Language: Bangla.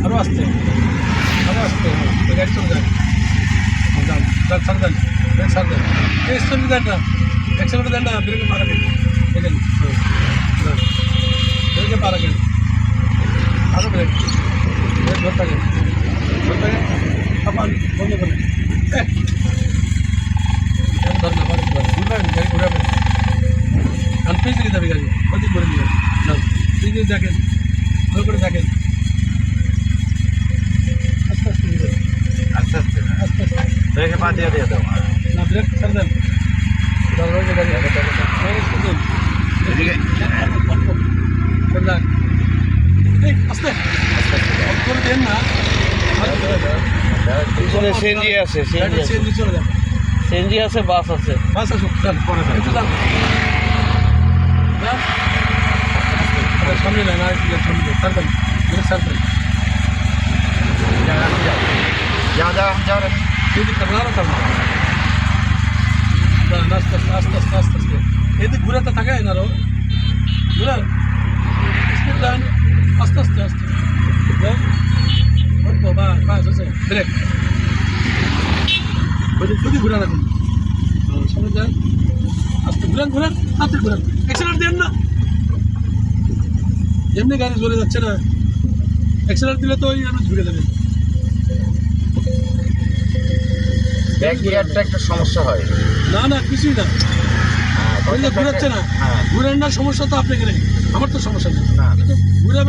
আরও আসতে গাড়ি চলে যায়। যান ছাড় দেন, ব্রেক ছাড় দেন, এই স্টোরি দেন না, অ্যাক্সেলেটার দেন না, ব্রেকে পা রাখেন, দেখেন ব্রেকে পা রাখেন, আরও ব্রেক ধরে থাকেন আবার বন্ধ করেন। ধর না ঘুরবেন, গাড়ি ঘুরাবেন, কারণ পেয়ে দিকে যাবে গাড়ি, ওদিক করে দিবেন। এই যে দেখেন, ভালো করে দেখেন, আস্তে আস্তে দিবেন, আস্তে আস্তে আস্তে আস্তে ব্রেকে পা দিয়ে দাও। না, ব্রেক ছাড় দেন, গাড়ি এদিকে আস্তে অফ করে দেন না, পিছনে সিএনজি আছে, সিএনজি চলে যাবে, সিএনজি আছে, বাস আছে। বাস আসুক, যান পরে একটু যান, সামনে নেন, আর একটু সামনে ছাড়বেন, ব্রেক ছাড়বেন, যাও এদিক করবেন, আরও সামনে আস্তে আস্তে আস্তে আস্তে আস্তে আস্তে এদিক ঘুরাতে থাকে না, আরও ঘুরান, স্পিড দেন, আস্তে আস্তে আস্তে অল্প বাস আছে, ব্রেক যদি ঘুরান রাখুন, সামনে যান, আস্তে ঘুরান হাতে ঘুরান, অ্যাক্সেলার দেন না, এমনি গাড়ি জ্বলে যাচ্ছে না, অ্যাক্সেলার দিলে তো ওই আমি ঘুরে দেবেন। ব্যাক গিয়ারটা একটা সমস্যা হয়। না কিছুই না, ঘুরাচ্ছে না, ঘুরেন না, সমস্যা তো আপনাকে নেই, আমার তো সমস্যা নেই, না কিন্তু ঘুরে